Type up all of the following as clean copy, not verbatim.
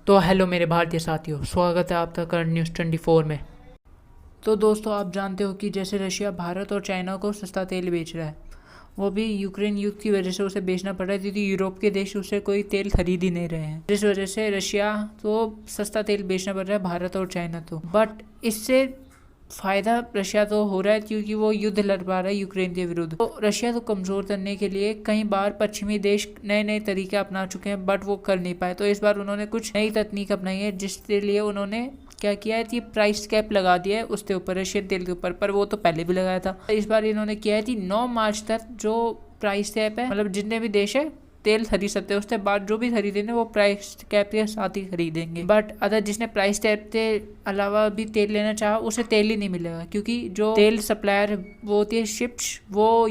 तो हेलो मेरे भारतीय साथियों, स्वागत है आपका करंट न्यूज़ 24 में। तो दोस्तों, आप जानते हो कि जैसे रशिया भारत और चाइना को सस्ता तेल बेच रहा है, वो भी यूक्रेन युद्ध की वजह से उसे बेचना पड़ रहा है क्योंकि यूरोप के देश उसे कोई तेल खरीद ही नहीं रहे हैं। जिस वजह से रशिया तो सस्ता तेल बेचना पड़ रहा है, भारत और चाइना तो। बट इससे फ़ायदा रशिया तो हो रहा है क्योंकि वो युद्ध लड़ पा रहा है यूक्रेन के विरुद्ध। तो रशिया को कमज़ोर करने के लिए कई बार पश्चिमी देश नए नए तरीके अपना चुके हैं, बट वो कर नहीं पाए। तो इस बार उन्होंने कुछ नई तकनीक अपनाई है, जिसके लिए उन्होंने क्या किया है कि प्राइस कैप लगा दिया है उसके ऊपर, रशियन तेल के ऊपर। पर वो तो पहले भी लगाया था। इस बार इन्होंने किया है कि 9 मार्च तक जो प्राइस कैप है, मतलब जितने भी देश है तेल खरीद सकते हैं, उसके बाद जो भी खरीदेंगे वो प्राइस कैप के साथ ही खरीदेंगे। बट अगर जिसने प्राइस कैप के अलावा भी तेल लेना चाहा, उसे तेल ही नहीं मिलेगा क्योंकि जो तेल सप्लायर वो होती है शिप्स, वो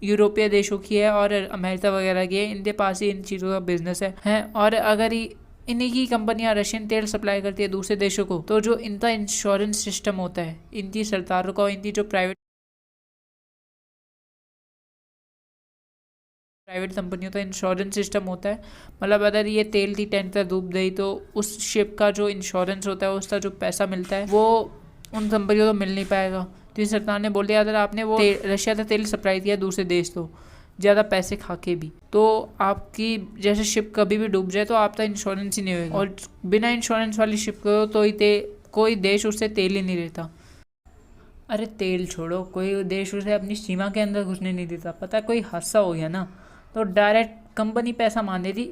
यूरोपीय देशों की है और अमेरिका वगैरह की है। इनके पास ही इन चीज़ों का बिजनेस है। और अगर इन्हीं की कंपनियां रशियन तेल सप्लाई करती है दूसरे देशों को, तो जो इनका इंश्योरेंस सिस्टम होता है, इनकी सरकारों का, इनकी जो प्राइवेट कंपनियों का इंश्योरेंस सिस्टम होता है, मतलब अगर ये तेल की टैंकर डूब गई तो उस शिप का जो इंश्योरेंस होता है, उसका जो पैसा मिलता है, वो उन कंपनियों को मिल नहीं पाएगा। तो इस सरकार ने बोल दिया अगर आपने वो रशिया का तेल सप्लाई किया दूसरे देश को ज़्यादा पैसे खा के भी, तो आपकी जैसे शिप कभी भी डूब जाए तो आपका इंश्योरेंस ही नहीं होगा। और बिना इंश्योरेंस वाली शिप को तो कोई देश उससे तेल ही नहीं देता। अरे तेल छोड़ो, कोई देश उसे अपनी सीमा के अंदर घुसने नहीं देता। पता है, कोई हादसा हो गया ना तो डायरेक्ट कंपनी पैसा मान देती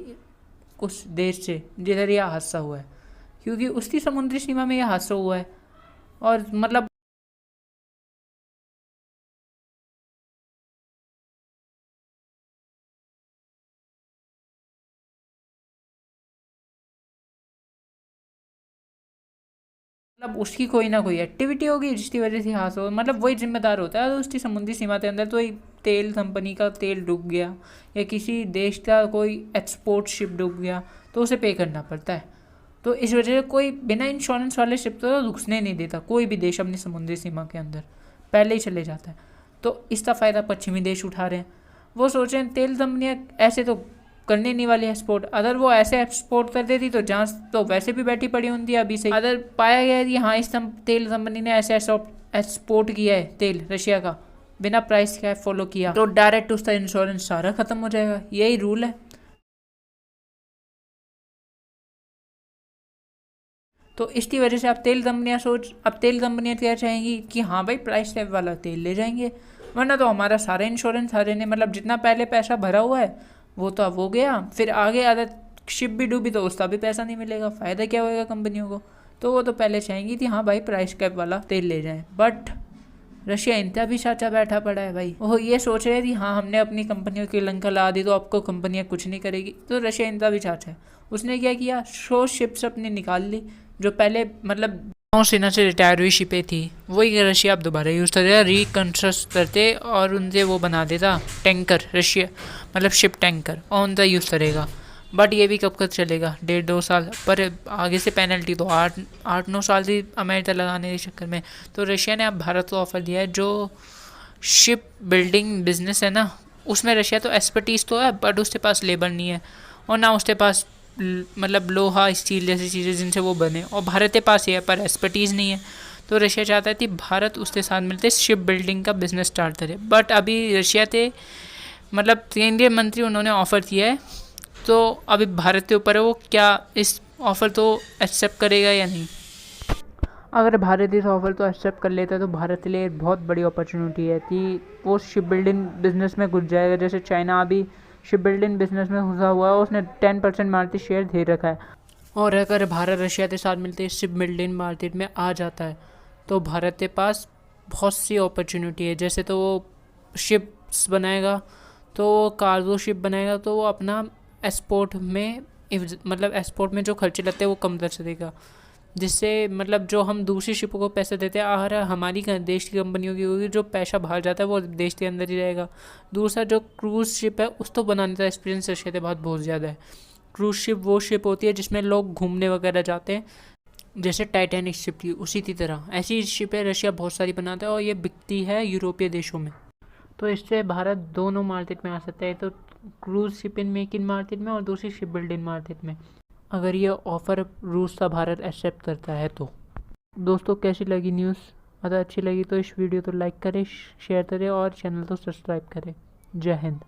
उस देश से जिधर यह हादसा हुआ है, क्योंकि उसकी समुद्री सीमा में यह हादसा हुआ है। और मतलब उसकी कोई ना कोई एक्टिविटी होगी जिसकी वजह से हादसा हो, मतलब वही जिम्मेदार होता है। तो उसकी समुद्री सीमा के अंदर तो तेल कंपनी का तेल डूब गया या किसी देश का कोई एक्सपोर्ट शिप डूब गया तो उसे पे करना पड़ता है। तो इस वजह से कोई बिना इंश्योरेंस वाले शिप तो घुसने नहीं देता कोई भी देश अपनी समुद्री सीमा के अंदर, पहले ही चले जाता है। तो इसका फ़ायदा पश्चिमी देश उठा रहे हैं। वो सोच रहे हैं तेल कंपनियाँ ऐसे तो करने नहीं वाली एक्सपोर्ट, अगर वो ऐसे एक्सपोर्ट कर देती तो जांच तो वैसे भी बैठी पड़ी होती है अभी से। अगर पाया गया है कि हाँ इस तेल कंपनी ने ऐसे एक्सपोर्ट किया है तेल रशिया का, बिना प्राइस कैप फॉलो किया, तो डायरेक्ट उसका इंश्योरेंस सारा खत्म हो जाएगा। यही रूल है। तो इसकी वजह से अब तेल कंपनियां क्या चाहेंगी कि हाँ भाई प्राइस टैग वाला तेल ले जाएंगे, वरना तो हमारा सारा इंश्योरेंस सारे ने, मतलब जितना पहले पैसा भरा हुआ है वो तो अब हो गया, फिर आगे अगर शिप भी डूबी तो उसका भी पैसा नहीं मिलेगा, फ़ायदा क्या होएगा कंपनियों को। तो वो तो पहले चाहेंगी कि हाँ भाई प्राइस कैप वाला तेल ले जाएं। बट रशिया इनका भी साचा बैठा पड़ा है भाई। वो ये सोच रहे हैं कि हाँ हमने अपनी कंपनियों की लंका ला दी तो आपको कंपनियाँ कुछ नहीं करेगी। तो रशिया इनका भी साचा है। उसने क्या किया, शो शिप्स अपनी निकाल ली जो पहले मतलब नौसेना से रिटायर हुई शिपें थी, वही रशिया अब दोबारा यूज़ कर रहा, रिकन्स्ट्रक्ट करते और उनसे वो बना देता टैंकर, रशिया मतलब शिप टैंकर, और उनका यूज़ करेगा। बट ये भी कब तक चलेगा, 1.5-2 साल। पर आगे से पेनल्टी तो 8-9 साल की अमेरिका लगाने के चक्कर में। तो रशिया ने अब भारत को ऑफर दिया है, जो शिप बिल्डिंग बिजनेस है ना, उसमें रशिया तो एक्सपर्टीज़ तो है बट उसके पास लेबर नहीं है, और ना उसके पास मतलब लोहा स्टील जैसी चीज़ें जिनसे वो बने, और भारत के पास ही है पर एक्सपर्टीज़ नहीं है। तो रशिया चाहता है कि भारत उसके साथ मिलते शिप बिल्डिंग का बिजनेस स्टार्ट करे। बट अभी रशिया के मतलब केंद्रीय मंत्री उन्होंने ऑफ़र किया है, तो अभी भारत के ऊपर है वो क्या इस ऑफ़र तो एक्सेप्ट करेगा या नहीं। अगर भारत इस ऑफ़र को एक्सेप्ट कर लेता है तो भारत के लिए एक बहुत बड़ी अपॉर्चुनिटी है कि वो शिप बिल्डिंग बिजनेस में घुस जाएगा। जैसे चाइना अभी शिप बिल्डिंग बिजनेस में घुसा हुआ है, उसने 10% मार्केट शेयर दे रखा है, और अगर भारत रशिया के साथ मिलते शिप बिल्डिंग मार्केट में आ जाता है तो भारत के पास बहुत सी अपॉर्चुनिटी है। जैसे तो वो शिप्स बनाएगा, तो वो कार्गो शिप बनाएगा, तो वो अपना एक्सपोर्ट में मतलब एक्सपोर्ट में जो खर्चे लगते हैं वो कम कर सकेगा, जिससे मतलब जो हम दूसरी शिपों को पैसे देते हैं और हमारी देश की कंपनियों की होगी, जो पैसा बाहर जाता है वो देश के अंदर ही रहेगा। दूसरा जो क्रूज़ शिप है उसको बनाने का एक्सपीरियंस रशिया के बाद बहुत ज़्यादा है। क्रूज़ शिप वो शिप होती है जिसमें लोग घूमने वगैरह जाते हैं, जैसे टाइटैनिक शिप थी उसी की तरह ऐसी शिपें रशिया बहुत सारी बनाता है और ये बिकती है यूरोपीय देशों में। तो इससे भारत दोनों मार्केट में आ सकता है, तो cruise ship in make in market में और दूसरी शिप बिल्डिंग मार्केट में। अगर ये ऑफ़र रूस का भारत एक्सेप्ट करता है तो। दोस्तों कैसी लगी न्यूज़? अगर अच्छी लगी तो इस वीडियो को लाइक करें, शेयर करें और चैनल को सब्सक्राइब करें। जय हिंद।